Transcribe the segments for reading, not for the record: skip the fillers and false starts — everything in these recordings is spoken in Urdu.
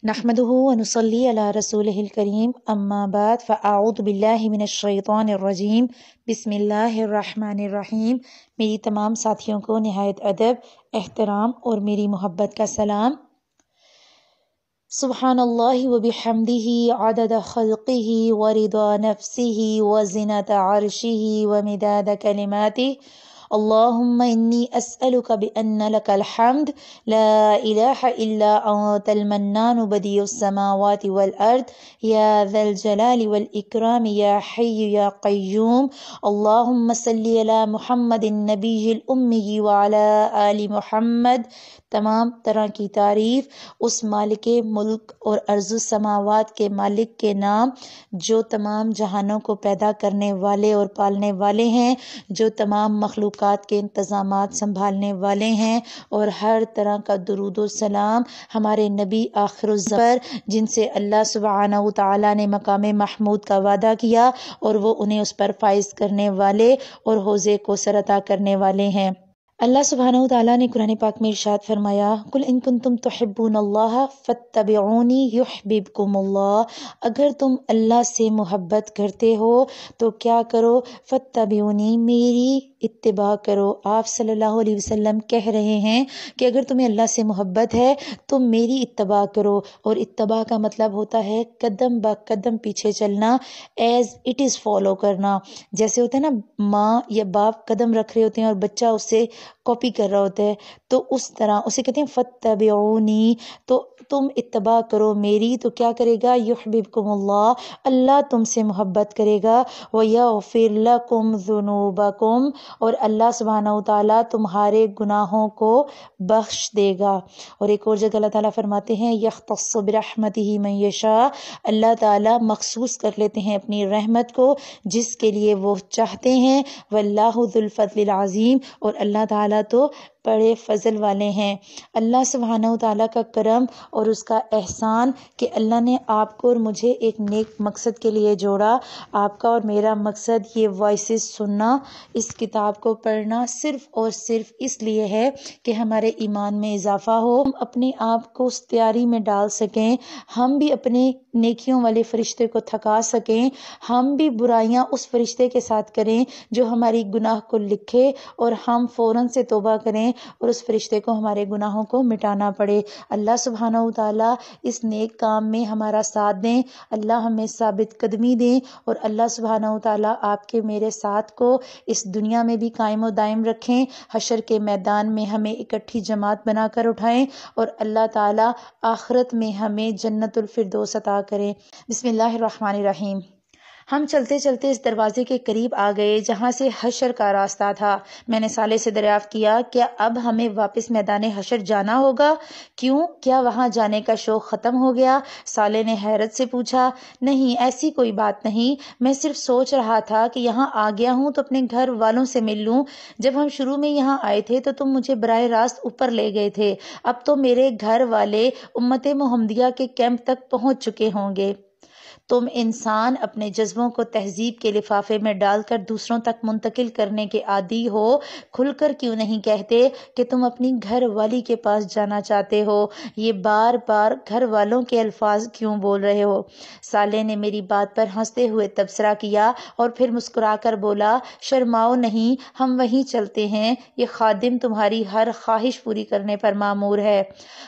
نحمده ونصلي على رسوله الكريم اما بعد فاعوذ باللہ من الشیطان الرجیم بسم اللہ الرحمن الرحیم۔ میری تمام ساتھیوں کو نہایت ادب، احترام اور میری محبت کا سلام۔ سبحان اللہ وبحمدہ عدد خلقہ ورضا نفسہ وزنۃ عرشہ ومداد کلماتہ۔ اللہم انی اسألک بأن لک الحمد لا الہ الا انت المنان بدیع السماوات والارض یا ذا الجلال والاکرام یا حی یا قیوم۔ اللہم صلی علی محمد النبی الامی وعلی آل محمد۔ تمام طرح کی تعریف اس مالک ملک اور ارض و سماوات کے مالک کے نام، جو تمام جہانوں کو پیدا کرنے والے اور پالنے والے ہیں، جو تمام مخلوقات کے انتظامات سنبھالنے والے ہیں، اور ہر طرح کا درود و سلام ہمارے نبی آخر الزمان پر، جن سے اللہ سبحانہ و تعالیٰ نے مقام محمود کا وعدہ کیا اور وہ انہیں اس پر فائز کرنے والے اور حوض کوثر عطا کرنے والے ہیں۔ اللہ سبحانہ و تعالیٰ نے قرآن پاک میں ارشاد فرمایا، قل ان کنتم تحبون اللہ فاتبعونی یحببکم اللہ۔ اگر تم اللہ سے محبت کرتے ہو تو کیا کرو؟ فاتبعونی، میری اتباع کرو۔ آپ صلی اللہ علیہ وسلم کہہ رہے ہیں کہ اگر تمہیں اللہ سے محبت ہے تو میری اتباع کرو، اور اتباع کا مطلب ہوتا ہے قدم با قدم پیچھے چلنا، ایز اٹ از فالو کرنا۔ جیسے ہوتا ہے نا، ماں یا باپ قدم رکھ رہے ہوتے ہیں اور بچہ اس سے کاپی کر رہا ہوتا ہے، تو اس طرح اسے کہتے ہیں فاتبعونی، تو تم اتباع کرو میری، تو کیا کرے گا؟ یحببکم اللہ، اللہ تم سے محبت کرے گا، ویغفر لکم ذنوبکم، اور اللہ سبحانہ وتعالیٰ تمہارے گناہوں کو بخش دے گا۔ اور ایک اور جگہ اللہ تعالیٰ فرماتے ہیں، یختص برحمتہ من یشاء، اللہ تعالیٰ مخصوص کر لیتے ہیں اپنی رحمت کو جس کے لیے وہ چاہتے ہیں، واللہ ذو الفضل العظیم، اور اللہ تعالیٰ تو بڑے فضل والے ہیں۔ اللہ سبحانہ وتعالیٰ کا کرم اور اس کا احسان کہ اللہ نے آپ کو اور مجھے ایک نیک مقصد کے لیے جوڑا۔ آپ کا اور میرا مقصد یہ وائسز سننا، اس کتاب کو پڑھنا صرف اور صرف اس لیے ہے کہ ہمارے ایمان میں اضافہ ہو، ہم اپنے آپ کو اس تیاری میں ڈال سکیں، ہم بھی اپنے نیکیوں والے فرشتے کو تھکا سکیں، ہم بھی برائیاں اس فرشتے کے ساتھ کریں جو ہماری گناہ کو لکھے، اور ہم فوراً سے توبہ کریں اور اس فرشتے کو ہمارے گناہوں کو مٹانا پڑے۔ اللہ سبحانہ وتعالیٰ اس نیک کام میں ہمارا ساتھ دیں، اللہ ہمیں ثابت قدمی دیں، اور اللہ سبحانہ وتعالیٰ آپ کے میرے ساتھ کو اس دنیا میں بھی قائم و دائم رکھیں، حشر کے میدان میں ہمیں اکٹھی جماعت بنا کر اٹھائیں، اور اللہ تعالیٰ آخرت میں ہمیں جنت الفردوس عطا کریں۔ بسم اللہ الرحمن الرحیم۔ ہم چلتے چلتے اس دروازے کے قریب آ گئے جہاں سے حشر کا راستہ تھا۔ میں نے صالح سے دریافت کیا، کیا اب ہمیں واپس میدان حشر جانا ہوگا؟ کیوں؟ کیا وہاں جانے کا شوق ختم ہو گیا؟ صالح نے حیرت سے پوچھا۔ نہیں، ایسی کوئی بات نہیں، میں صرف سوچ رہا تھا کہ یہاں آ گیا ہوں تو اپنے گھر والوں سے مل لوں۔ جب ہم شروع میں یہاں آئے تھے تو تم مجھے براہ راست اوپر لے گئے تھے، اب تو میرے گھر والے امت محمدیہ کے کیمپ تک پہنچ چکے ہوں گے۔ تم انسان اپنے جذبوں کو تہذیب کے لفافے میں ڈال کر دوسروں تک منتقل کرنے کے عادی ہو، کھل کر کیوں نہیں کہتے کہ تم اپنی گھر والی کے پاس جانا چاہتے ہو؟ یہ بار بار گھر والوں کے الفاظ کیوں بول رہے ہو؟ صالح نے میری بات پر ہنستے ہوئے تبصرہ کیا اور پھر مسکرا کر بولا، شرماؤ نہیں، ہم وہیں چلتے ہیں، یہ خادم تمہاری ہر خواہش پوری کرنے پر مامور ہے۔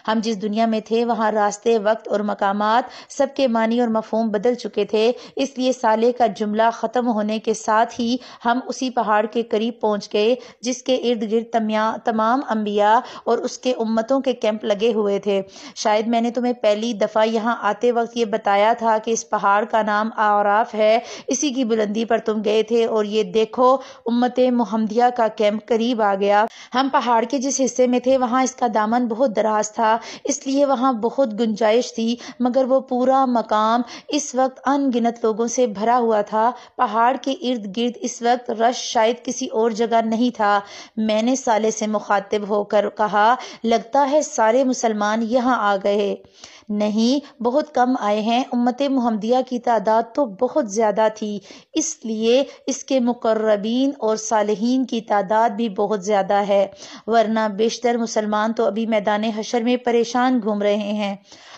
ہم جس دنیا میں تھے وہاں راستے، وقت اور مقامات سب کے معنی اور مفہوم بدل چکے تھے، اس لیے صالح کا جملہ ختم ہونے کے ساتھ ہی ہم اسی پہاڑ کے قریب پہنچ گئے جس کے ارد گرد تمام انبیاء اور اس کے امتوں کے کیمپ لگے ہوئے تھے۔ شاید میں نے تمہیں پہلی دفعہ یہاں آتے وقت یہ بتایا تھا کہ اس پہاڑ کا نام اعراف ہے، اسی کی بلندی پر تم گئے تھے، اور یہ دیکھو امت محمدیہ کا کیمپ قریب آ گیا۔ ہم پہاڑ کے جس حصے میں تھے وہاں اس کا دامن بہت دراز تھا، اس لیے وہاں بہت گنجائش تھی، مگر وہ پورا مقام اس وقت ان گنت لوگوں سے بھرا ہوا تھا۔ پہاڑ کے ارد گرد اس وقت رش شاید کسی اور جگہ نہیں تھا۔ میں نے صالح سے مخاطب ہو کر کہا، لگتا ہے سارے مسلمان یہاں آ گئے۔ نہیں، بہت کم آئے ہیں۔ امت محمدیہ کی تعداد تو بہت زیادہ تھی، اس لیے اس کے مقربین اور صالحین کی تعداد بھی بہت زیادہ ہے، ورنہ بیشتر مسلمان تو ابھی میدان حشر میں پریشان گھوم رہے ہیں۔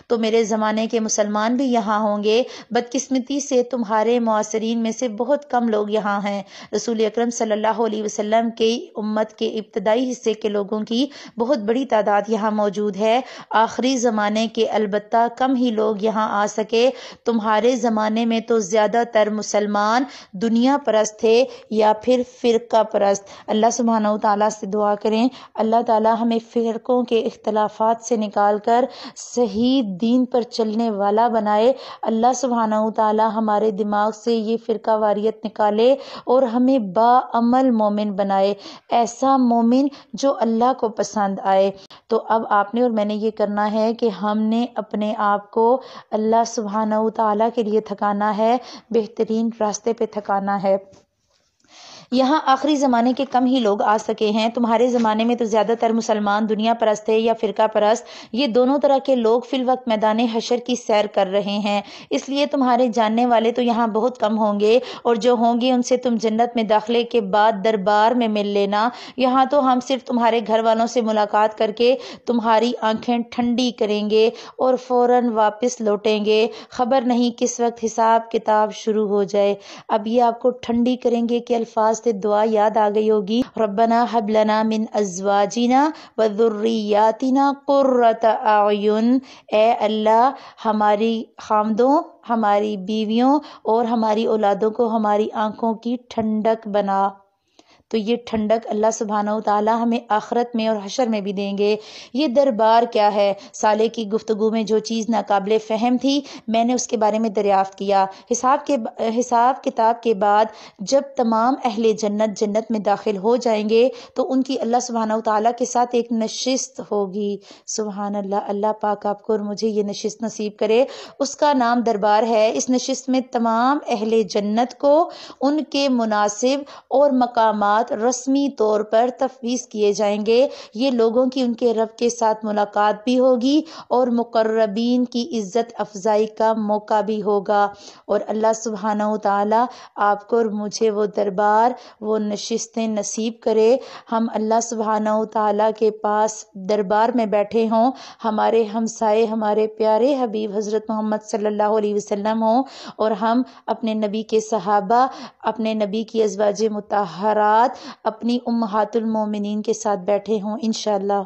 تو میرے زمانے کے مسلمان بھی یہاں ہوں گے۔ بدقسمتی سے تمہارے معاصرین میں سے بہت کم لوگ یہاں ہیں۔ رسول اکرم صلی اللہ علیہ وسلم کی امت کے ابتدائی حصے کے لوگوں کی بہت بڑی تعداد یہاں موجود ہے۔ آخری زمانے کے البتہ کم ہی لوگ یہاں آ سکے۔ تمہارے زمانے میں تو زیادہ تر مسلمان دنیا پرست تھے یا پھر فرقہ پرست۔ اللہ سبحانہ وتعالیٰ سے دعا کریں، اللہ تعالیٰ ہمیں فرقوں کے اختلافات سے نکال کر صحیح دین پر چلنے والا بنائے۔ اللہ سبحانہ وتعالیٰ ہمارے دماغ سے یہ فرقہ واریت نکالے اور ہمیں باعمل مومن بنائے، ایسا مومن جو اللہ کو پسند آئے۔ تو اب آپ نے اور میں نے یہ کرنا ہے کہ ہم نے اپنے آپ کو اللہ سبحانہ وتعالیٰ کے لیے تھکانا ہے، بہترین راستے پہ تھکانا ہے۔ یہاں آخری زمانے کے کم ہی لوگ آ سکے ہیں۔ تمہارے زمانے میں تو زیادہ تر مسلمان دنیا پرست تھے یا فرقہ پرست۔ یہ دونوں طرح کے لوگ فی الوقت میدان حشر کی سیر کر رہے ہیں، اس لیے تمہارے جاننے والے تو یہاں بہت کم ہوں گے، اور جو ہوں گے ان سے تم جنت میں داخلے کے بعد دربار میں مل لینا۔ یہاں تو ہم صرف تمہارے گھر والوں سے ملاقات کر کے تمہاری آنکھیں ٹھنڈی کریں گے اور فوراً واپس لوٹیں گے، خبر نہیں کس وقت حساب کتاب شروع ہو جائے۔ اب یہ آپ کو ٹھنڈی کریں گے کہ الفاظ سے دعا یاد آ گئی ہوگی، ربنا حب لنا من ازواجنا وذریاتنا قرۃ اعین، اے اللہ ہماری خامدوں، ہماری بیویوں اور ہماری اولادوں کو ہماری آنکھوں کی ٹھنڈک بنا۔ تو یہ ٹھنڈک اللہ سبحانہ وتعالیٰ ہمیں آخرت میں اور حشر میں بھی دیں گے۔ یہ دربار کیا ہے؟ سالے کی گفتگو میں جو چیز ناقابل فہم تھی میں نے اس کے بارے میں دریافت کیا۔ حساب کتاب کے بعد جب تمام اہل جنت جنت میں داخل ہو جائیں گے تو ان کی اللہ سبحانہ وتعالیٰ کے ساتھ ایک نشست ہوگی۔ سبحان اللہ، اللہ پاک آپ کو اور مجھے یہ نشست نصیب کرے۔ اس کا نام دربار ہے۔ اس نشست میں تمام اہل جنت کو ان کے مناسب اور مقامات رسمی طور پر تفویض کیے جائیں گے۔ یہ لوگوں کی ان کے رب کے ساتھ ملاقات بھی ہوگی اور مقربین کی عزت افزائی کا موقع بھی ہوگا، اور اللہ سبحانہ وتعالیٰ آپ کو اور مجھے وہ دربار، وہ نشستیں نصیب کرے۔ ہم اللہ سبحانہ وتعالیٰ کے پاس دربار میں بیٹھے ہوں، ہمارے ہمسائے ہمارے پیارے حبیب حضرت محمد صلی اللہ علیہ وسلم ہوں، اور ہم اپنے نبی کے صحابہ، اپنے نبی کی ازواج مطہرات، اپنی امہات المومنین کے ساتھ بیٹھے ہوں انشاءاللہ۔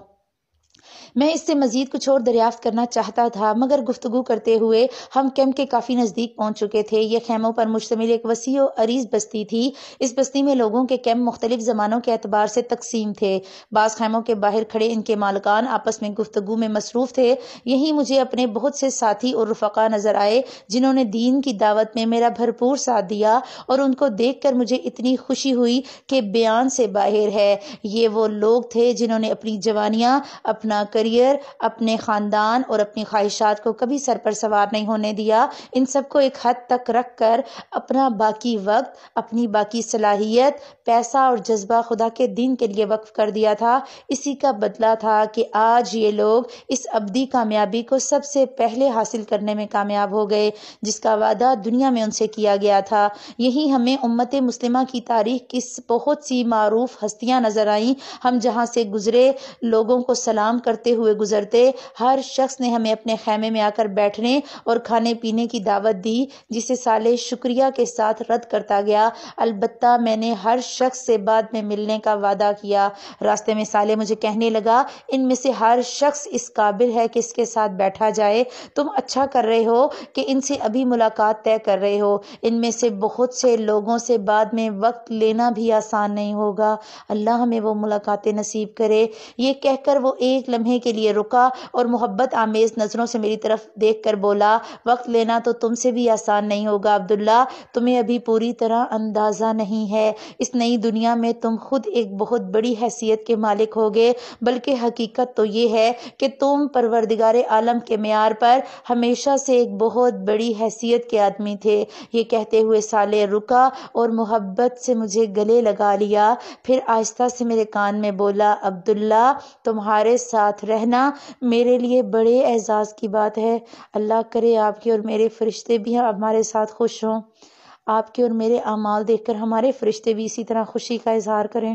میں اس سے مزید کچھ اور دریافت کرنا چاہتا تھا، مگر گفتگو کرتے ہوئے ہم کیمپ کے کافی نزدیک پہنچ چکے تھے۔ یہ خیموں پر مشتمل ایک وسیع و عریض بستی تھی۔ اس بستی میں لوگوں کے کیمپ مختلف زمانوں کے اعتبار سے تقسیم تھے۔ بعض خیموں کے باہر کھڑے ان کے مالکان آپس میں گفتگو میں مصروف تھے۔ یہیں مجھے اپنے بہت سے ساتھی اور رفقا نظر آئے جنہوں نے دین کی دعوت میں میرا بھرپور ساتھ دیا، اور ان کو دیکھ کر مجھے اتنی خوشی ہوئی کہ بیان سے باہر ہے۔ یہ وہ لوگ تھے جنہوں نے اپنی جوانیاں، اپنا کریئر، اپنے خاندان اور اپنی خواہشات کو کبھی سر پر سوار نہیں ہونے دیا۔ ان سب کو ایک حد تک رکھ کر اپنا باقی وقت، اپنی باقی صلاحیت، پیسہ اور جذبہ خدا کے دین کے لیے وقف کر دیا تھا۔ اسی کا بدلہ تھا کہ آج یہ لوگ اس ابدی کامیابی کو سب سے پہلے حاصل کرنے میں کامیاب ہو گئے جس کا وعدہ دنیا میں ان سے کیا گیا تھا۔ یہی ہمیں امت مسلمہ کی تاریخ کی بہت سی معروف ہستیاں نظر آئیں۔ ہم جہاں سے گزرے لوگوں کو سلام کرتے ہوئے گزرتے، ہر شخص نے ہمیں اپنے خیمے میں آ کر بیٹھنے اور کھانے پینے کی دعوت دی، جسے سالے شکریہ کے ساتھ رد کرتا گیا۔ البتہ میں نے ہر شخص سے بعد میں ملنے کا وعدہ کیا۔ راستے میں سالے مجھے کہنے لگا، ان میں سے ہر شخص اس قابل ہے کہ اس کے ساتھ بیٹھا جائے۔ تم اچھا کر رہے ہو کہ ان سے ابھی ملاقات طے کر رہے ہو۔ ان میں سے بہت سے لوگوں سے بعد میں وقت لینا بھی آسان نہیں ہوگا۔ اللہ ہمیں وہ ملاقاتیں نصیب کرے۔ یہ کہہ کر وہ ایک لمحے کے لیے رکا اور محبت آمیز نظروں سے میری طرف دیکھ کر بولا، وقت لینا تو تم سے بھی آسان نہیں ہوگا عبداللہ، تمہیں ابھی پوری طرح اندازہ نہیں ہے۔ اس نئی دنیا میں تم خود ایک بہت بڑی حیثیت کے مالک ہوگے، بلکہ حقیقت تو یہ ہے کہ تم پروردگار عالم کے معیار پر ہمیشہ سے ایک بہت بڑی حیثیت کے آدمی تھے۔ یہ کہتے ہوئے سالے رکا اور محبت سے مجھے گلے لگا لیا، پھر آہستہ سے میرے کان میں بولا، عبداللہ تمہارے ساتھ ساتھ رہنا میرے لیے بڑے اعزاز کی بات ہے۔ اللہ کرے آپ کے اور میرے فرشتے بھی ہمارے ساتھ خوش ہوں، آپ کے اور میرے اعمال دیکھ کر ہمارے فرشتے بھی اسی طرح خوشی کا اظہار کریں۔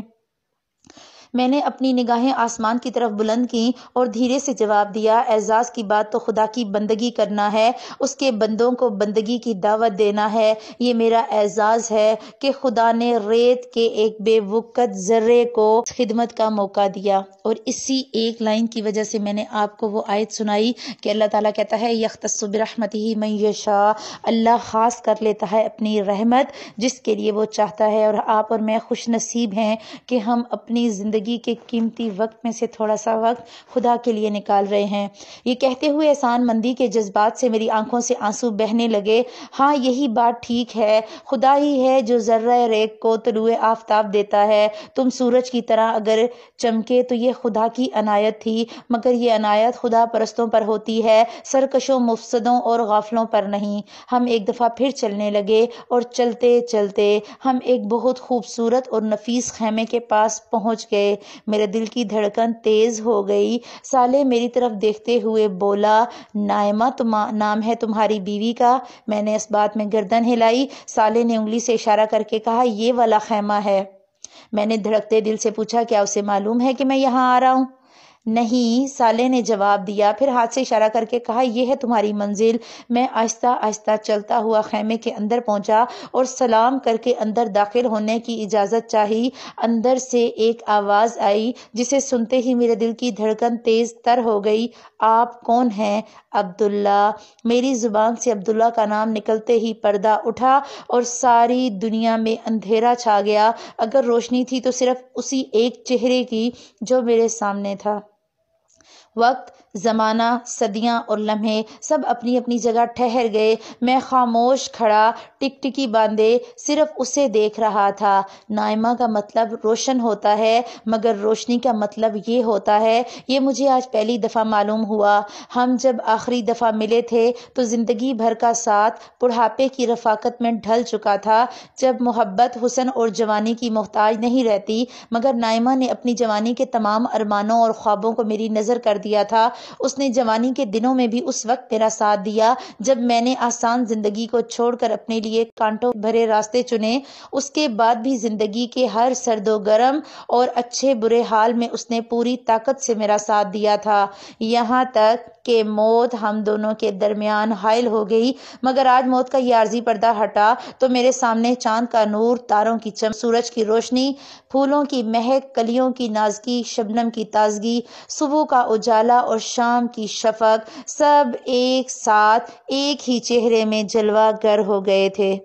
میں نے اپنی نگاہیں آسمان کی طرف بلند کیں اور دھیرے سے جواب دیا، اعزاز کی بات تو خدا کی بندگی کرنا ہے، اس کے بندوں کو بندگی کی دعوت دینا ہے۔ یہ میرا اعزاز ہے کہ خدا نے ریت کے ایک بے وقت ذرے کو خدمت کا موقع دیا۔ اور اسی ایک لائن کی وجہ سے میں نے آپ کو وہ آیت سنائی کہ اللہ تعالیٰ کہتا ہے یختص برحمتہ من یشاء، اللہ خاص کر لیتا ہے اپنی رحمت جس کے لیے وہ چاہتا ہے۔ اور آپ اور میں خوش نصیب ہیں کہ ہم اپنی زندگی کے قیمتی وقت میں سے تھوڑا سا وقت خدا کے لیے نکال رہے ہیں۔ یہ کہتے ہوئے احسان مندی کے جذبات سے میری آنکھوں سے آنسو بہنے لگے۔ ہاں یہی بات ٹھیک ہے، خدا ہی ہے جو ذرہ ریگ کو طلوع آفتاب دیتا ہے۔ تم سورج کی طرح اگر چمکے تو یہ خدا کی عنایت تھی، مگر یہ عنایت خدا پرستوں پر ہوتی ہے، سرکشوں، مفسدوں اور غافلوں پر نہیں۔ ہم ایک دفعہ پھر چلنے لگے اور چلتے چلتے ہم ایک بہت خوبصورت اور نفیس خیمے کے پاس پہنچ گئے۔ میرے دل کی دھڑکن تیز ہو گئی۔ صالح میری طرف دیکھتے ہوئے بولا، نائمہ نام ہے تمہاری بیوی کا؟ میں نے اس بات میں گردن ہلائی۔ صالح نے انگلی سے اشارہ کر کے کہا، یہ والا خیمہ ہے۔ میں نے دھڑکتے دل سے پوچھا، کیا اسے معلوم ہے کہ میں یہاں آ رہا ہوں؟ نہیں، صالح نے جواب دیا، پھر ہاتھ سے اشارہ کر کے کہا، یہ ہے تمہاری منزل۔ میں آہستہ آہستہ چلتا ہوا خیمے کے اندر پہنچا اور سلام کر کے اندر داخل ہونے کی اجازت چاہی۔ اندر سے ایک آواز آئی جسے سنتے ہی میرے دل کی دھڑکن تیز تر ہو گئی۔ آپ کون ہیں؟ عبداللہ۔ میری زبان سے عبداللہ کا نام نکلتے ہی پردہ اٹھا اور ساری دنیا میں اندھیرا چھا گیا۔ اگر روشنی تھی تو صرف اسی ایک چہرے کی جو میرے سامنے تھا۔ وقت، زمانہ، صدیاں اور لمحے سب اپنی اپنی جگہ ٹھہر گئے۔ میں خاموش کھڑا، ٹکٹکی باندھے صرف اسے دیکھ رہا تھا۔ نائمہ کا مطلب روشن ہوتا ہے، مگر روشنی کا مطلب یہ ہوتا ہے، یہ مجھے آج پہلی دفعہ معلوم ہوا۔ ہم جب آخری دفعہ ملے تھے تو زندگی بھر کا ساتھ بڑھاپے کی رفاقت میں ڈھل چکا تھا، جب محبت حسن اور جوانی کی محتاج نہیں رہتی۔ مگر نائمہ نے اپنی جوانی کے تمام ارمانوں اور خوابوں کو میری نظر کر دیا تھا۔ اس نے جوانی کے دنوں میں بھی اس وقت میرا ساتھ دیا جب میں نے آسان زندگی کو چھوڑ کر اپنے لیے کانٹوں بھرے راستے چنے۔ اس کے بعد بھی زندگی کے ہر سرد و گرم اور اچھے برے حال میں اس نے پوری طاقت سے میرا ساتھ دیا تھا، یہاں تک کہ موت ہم دونوں کے درمیان حائل ہو گئی۔ مگر آج موت کا یہ عارضی پردہ ہٹا تو میرے سامنے چاند کا نور، تاروں کی چمک، سورج کی روشنی، پھولوں کی مہک، کلیوں کی نازکی، شبنم کی تازگی، صبح کا اجالا اور شام کی شفق، سب ایک ساتھ ایک ہی چہرے میں جلوہ گر ہو گئے تھے۔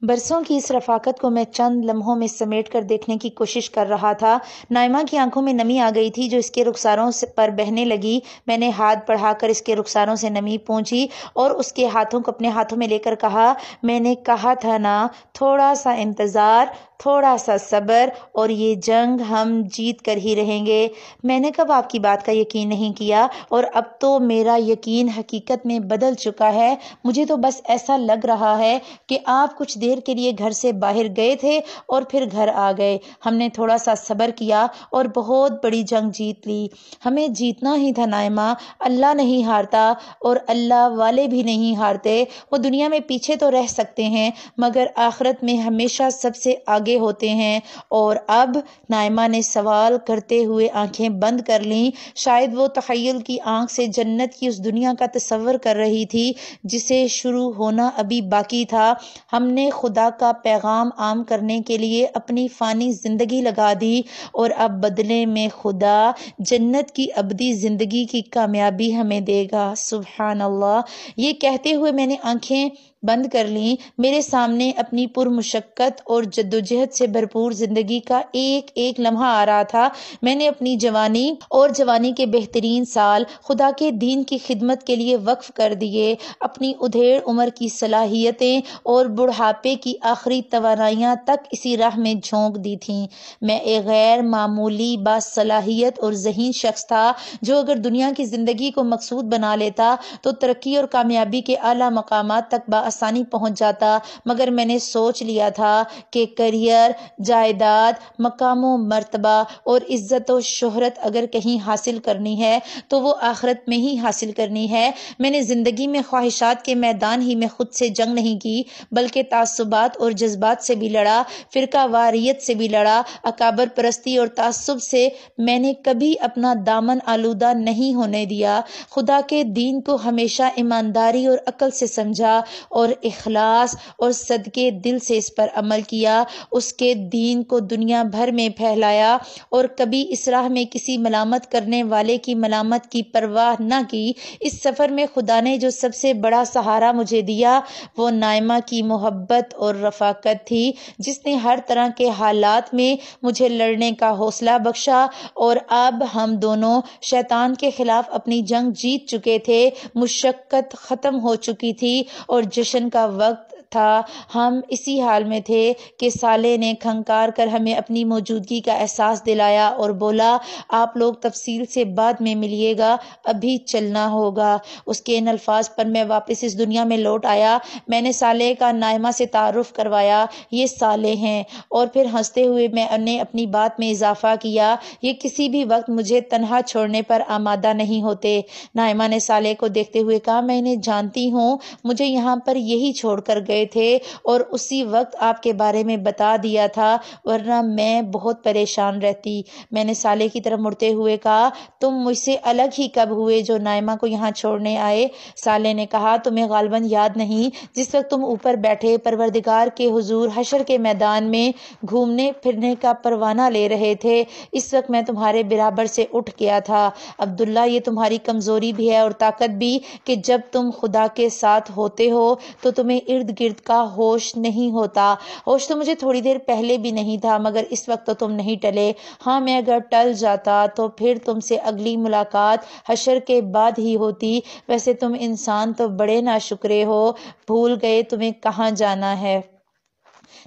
برسوں کی اس رفاقت کو میں چند لمحوں میں سمیٹ کر دیکھنے کی کوشش کر رہا تھا۔ نائمہ کی آنکھوں میں نمی آ گئی تھی جو اس کے رخساروں پر بہنے لگی۔ میں نے ہاتھ بڑھا کر اس کے رخساروں سے نمی پونچھی اور اس کے ہاتھوں کو اپنے ہاتھوں میں لے کر کہا، میں نے کہا تھا نا، تھوڑا سا انتظار، تھوڑا سا صبر، اور یہ جنگ ہم جیت کر ہی رہیں گے۔ میں نے کب آپ کی بات کا یقین نہیں کیا، اور اب تو میرا یقین حقیقت میں بدل چکا ہے۔ مجھے تو بس ایسا لگ رہا ہے کہ آپ کچھ دیر کے لیے گھر سے باہر گئے تھے اور پھر گھر آ گئے۔ ہم نے تھوڑا سا صبر کیا اور بہت بڑی جنگ جیت لی۔ ہمیں جیتنا ہی تھا نائمہ۔ اللہ نہیں ہارتا اور اللہ والے بھی نہیں ہارتے۔ وہ دنیا میں پیچھے تو رہ سکتے ہیں مگر آخرت میں ہمیشہ سب سے آگے ہوتے ہیں۔ اور اب؟ نائمہ نے سوال کرتے ہوئے آنکھیں بند کر لیں۔ شاید وہ تخیل کی آنکھ سے جنت کی اس دنیا کا تصور کر رہی تھی جسے شروع ہونا ابھی باقی تھا۔ ہم نے خدا کا پیغام عام کرنے کے لیے اپنی فانی زندگی لگا دی اور اب بدلے میں خدا جنت کی ابدی زندگی کی کامیابی ہمیں دے گا۔ سبحان اللہ۔ یہ کہتے ہوئے میں نے آنکھیں بند کر لیں۔ میرے سامنے اپنی پرمشقت اور جدوجہد سے بھرپور زندگی کا ایک ایک لمحہ آ رہا تھا۔ میں نے اپنی جوانی اور جوانی کے بہترین سال خدا کے دین کی خدمت کے لیے وقف کر دیے۔ اپنی ادھیڑ عمر کی صلاحیتیں اور بڑھاپے کی آخری توانائیاں تک اسی راہ میں جھونک دی تھیں۔ میں ایک غیر معمولی باصلاحیت اور ذہین شخص تھا جو اگر دنیا کی زندگی کو مقصود بنا لیتا تو ترقی اور کامیابی کے اعلیٰ مقامات تک بآسانی پہنچ جاتا، مگر میں نے سوچ لیا تھا کہ کیریئر، جائیداد، مقام و مرتبہ اور عزت و شہرت اگر کہیں حاصل کرنی ہے تو وہ آخرت میں ہی حاصل کرنی ہے۔ میں نے زندگی میں خواہشات کے میدان ہی میں خود سے جنگ نہیں کی، بلکہ تعصبات اور جذبات سے بھی لڑا، فرقہ واریت سے بھی لڑا، اکابر پرستی اور تعصب سے میں نے کبھی اپنا دامن آلودہ نہیں ہونے دیا۔ خدا کے دین کو ہمیشہ ایمانداری اور عقل سے سمجھا اور اخلاص اور صدقے دل سے اس پر عمل کیا، اس کے دین کو دنیا بھر میں پھیلایا اور کبھی اس راہ میں کسی ملامت کرنے والے کی ملامت کی پرواہ نہ کی۔ اس سفر میں خدا نے جو سب سے بڑا سہارا مجھے دیا وہ نائمہ کی محبت اور رفاقت تھی، جس نے ہر طرح کے حالات میں مجھے لڑنے کا حوصلہ بخشا، اور اب ہم دونوں شیطان کے خلاف اپنی جنگ جیت چکے تھے، مشقت ختم ہو چکی تھی اور جشن کا وقت تھا۔ ہم اسی حال میں تھے کہ صالح نے کھنکار کر ہمیں اپنی موجودگی کا احساس دلایا اور بولا، آپ لوگ تفصیل سے بعد میں ملیے گا، ابھی چلنا ہوگا۔ اس کے ان الفاظ پر میں واپس اس دنیا میں لوٹ آیا۔ میں نے صالح کا نائمہ سے تعارف کروایا، یہ صالح ہیں، اور پھر ہنستے ہوئے میں نے اپنی بات میں اضافہ کیا، یہ کسی بھی وقت مجھے تنہا چھوڑنے پر آمادہ نہیں ہوتے۔ نائمہ نے صالح کو دیکھتے ہوئے کہا، میں انہیں جانتی ہوں، مجھے یہاں پر یہی چھوڑ کر گئے تھے اور اسی وقت آپ کے بارے میں بتا دیا تھا، ورنہ میں بہت پریشان رہتی۔ میں نے صالح کی طرف مڑتے ہوئے کہا، تم مجھ سے الگ ہی کب ہوئے جو نائمہ کو یہاں چھوڑنے آئے؟ صالح نے کہا، تمہیں غالباً یاد نہیں، جس وقت تم اوپر بیٹھے پروردگار کے حضور حشر کے میدان میں گھومنے پھرنے کا پروانہ لے رہے تھے، اس وقت میں تمہارے برابر سے اٹھ گیا تھا۔ عبداللہ، یہ تمہاری کمزوری بھی ہے اور طاقت بھی کہ جب تم خدا کے ساتھ ہوتے ہو تو تمہیں ارد گرد کا ہوش نہیں ہوتا۔ ہوش تو مجھے تھوڑی دیر پہلے بھی نہیں تھا، مگر اس وقت تو تم نہیں ٹلے۔ ہاں، میں اگر ٹل جاتا تو پھر تم سے اگلی ملاقات حشر کے بعد ہی ہوتی۔ ویسے تم انسان تو بڑے ناشکرے ہو، بھول گئے تمہیں کہاں جانا ہے۔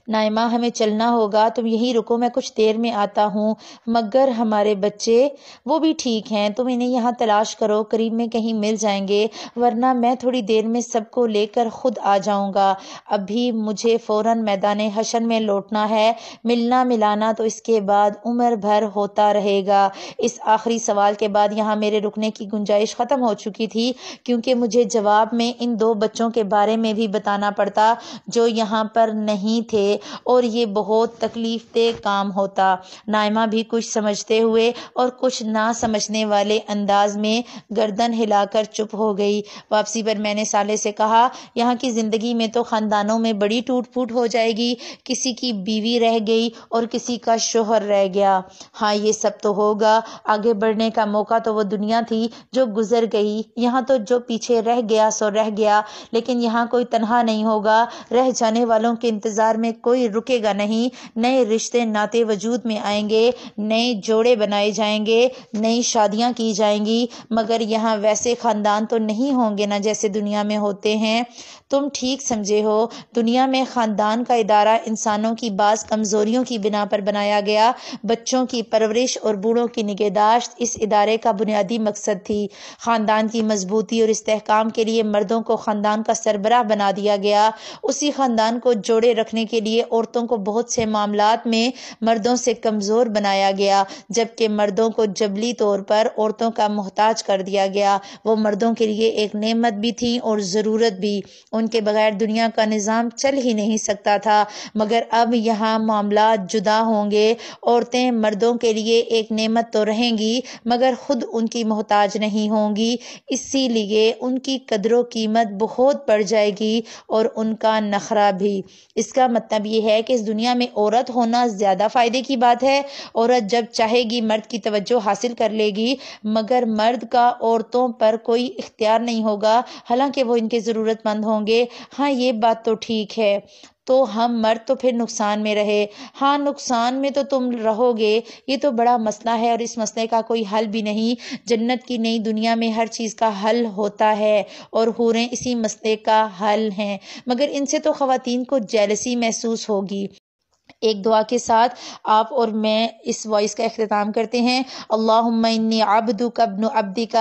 نائمہ، ہمیں چلنا ہوگا، تم یہیں رکو، میں کچھ دیر میں آتا ہوں۔ مگر ہمارے بچے؟ وہ بھی ٹھیک ہیں، تم انہیں یہاں تلاش کرو، قریب میں کہیں مل جائیں گے، ورنہ میں تھوڑی دیر میں سب کو لے کر خود آ جاؤں گا۔ ابھی مجھے فوراً میدان حشر میں لوٹنا ہے، ملنا ملانا تو اس کے بعد عمر بھر ہوتا رہے گا۔ اس آخری سوال کے بعد یہاں میرے رکنے کی گنجائش ختم ہو چکی تھی، کیونکہ مجھے جواب میں ان دو بچوں کے بارے میں بھی بتانا پڑتا جو یہاں پر نہیں تھے، اور یہ بہت تکلیف دہ کام ہوتا۔ نائمہ بھی کچھ سمجھتے ہوئے اور کچھ نہ سمجھنے والے انداز میں گردن ہلا کر چپ ہو گئی۔ واپسی پر میں نے صالح سے کہا، یہاں کی زندگی میں تو خاندانوں میں بڑی ٹوٹ پھوٹ ہو جائے گی، کسی کی بیوی رہ گئی اور کسی کا شوہر رہ گیا۔ ہاں، یہ سب تو ہوگا، آگے بڑھنے کا موقع تو وہ دنیا تھی جو گزر گئی، یہاں تو جو پیچھے رہ گیا سو رہ گیا، لیکن یہاں کوئی تنہا نہیں ہوگا، رہ جانے والوں کے انتظار میں کوئی رکے گا نہیں، نئے رشتے ناتے وجود میں آئیں گے، نئے جوڑے بنائے جائیں گے، نئی شادیاں کی جائیں گی، مگر یہاں ویسے خاندان تو نہیں ہوں گے نا جیسے دنیا میں ہوتے ہیں۔ تم ٹھیک سمجھے ہو، دنیا میں خاندان کا ادارہ انسانوں کی بعض کمزوریوں کی بنا پر بنایا گیا۔ بچوں کی پرورش اور بوڑھوں کی نگہداشت اس ادارے کا بنیادی مقصد تھی۔ خاندان کی مضبوطی اور استحکام کے لیے مردوں کو خاندان کا سربراہ بنا دیا گیا۔ اسی خاندان کو جوڑے رکھنے کے لیے عورتوں کو بہت سے معاملات میں مردوں سے کمزور بنایا گیا، جبکہ مردوں کو جبلی طور پر عورتوں کا محتاج کر دیا گیا۔ وہ مردوں کے لیے ایک نعمت بھی تھی اور ضرورت بھی، ان کے بغیر دنیا کا نظام چل ہی نہیں سکتا تھا، مگر اب یہاں معاملات جدا ہوں گے۔ عورتیں مردوں کے لیے ایک نعمت تو رہیں گی، مگر خود ان کی محتاج نہیں ہوں گی، اسی لیے ان کی قدر و قیمت بہت بڑھ جائے گی اور ان کا نخرہ بھی۔ اس کا مطلب یہ ہے کہ اس دنیا میں عورت ہونا زیادہ فائدے کی بات ہے۔ عورت جب چاہے گی مرد کی توجہ حاصل کر لے گی، مگر مرد کا عورتوں پر کوئی اختیار نہیں ہوگا، حالانکہ وہ ان کے ضرورت مند ہوں گے۔ ہاں، یہ بات تو ٹھیک ہے، تو ہم مرد تو پھر نقصان میں رہے۔ ہاں، نقصان میں تو تم رہو گے، یہ تو بڑا مسئلہ ہے اور اس مسئلے کا کوئی حل بھی نہیں۔ جنت کی نئی دنیا میں ہر چیز کا حل ہوتا ہے اور حوریں اسی مسئلے کا حل ہیں، مگر ان سے تو خواتین کو جیلسی محسوس ہوگی۔ ایک دعا کے ساتھ آپ اور میں اس وائس کا اختتام کرتے ہیں۔ اللہم انی عبدک ابن عبدک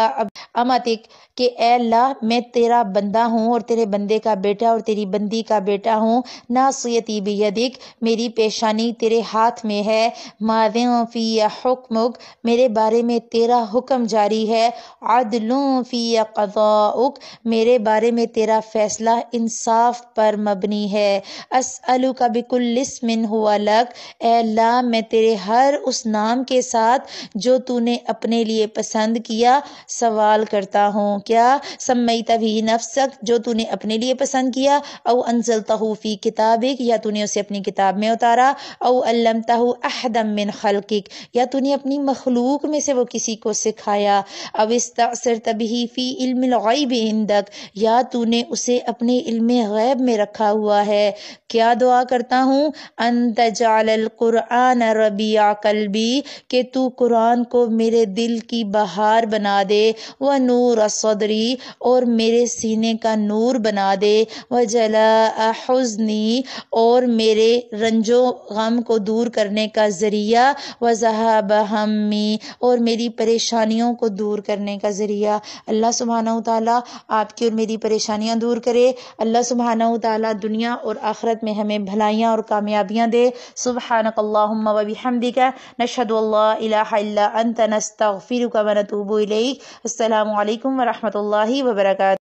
امتک، کہ اے اللہ میں تیرا بندہ ہوں اور تیرے بندے کا بیٹا اور تیری بندی کا بیٹا ہوں۔ ناصیتی بیدک، میری پیشانی تیرے ہاتھ میں ہے۔ ماضٍ فی حکمک، میرے بارے میں تیرا حکم جاری ہے۔ عدل فی قضاؤک، میرے بارے میں تیرا فیصلہ انصاف پر مبنی ہے۔ اسألک بکل اسم ہوا لک، اے اللہ میں تیرے ہر اس نام کے ساتھ جو تو نے اپنے لیے پسند کیا سوال کرتا ہوں۔ کیا؟ سمیت بھی نفسک، جو تو نے اپنے لیے پسند کیا، او انزلتہ فی کتابک، یا تو نے اسے اپنی کتاب میں اتارا، او علمتہ احدا من خلقک، یا تو نے اپنی مخلوق میں سے وہ کسی کو سکھایا، او استأثرت بہ فی علم الغیب عندک، یا تو نے اسے اپنے علم غیب میں رکھا ہوا ہے۔ کیا دعا کرتا ہوں؟ ان تجعل القرآن ربیع قلبی، کہ تو قرآن کو میرے دل کی بہار بنا دے، ونور صدری، اور میرے سینے کا نور بنا دے، وجلاء حزنی، اور میرے رنج و غم کو دور کرنے کا ذریعہ، وذہاب ہمی، اور میری پریشانیوں کو دور کرنے کا ذریعہ۔ اللہ سبحانہ وتعالیٰ آپ کی اور میری پریشانیاں دور کرے۔ اللہ سبحانہ وتعالیٰ دنیا اور آخرت میں ہمیں بھلائیاں اور کامیابیاں دے۔ سبحانک اللہم و بحمدک، نشہد ان لا الہ الا انت، نستغفرک و نتوب الیک۔ السلام علیکم ورحمۃ اللہ وبرکاتہ۔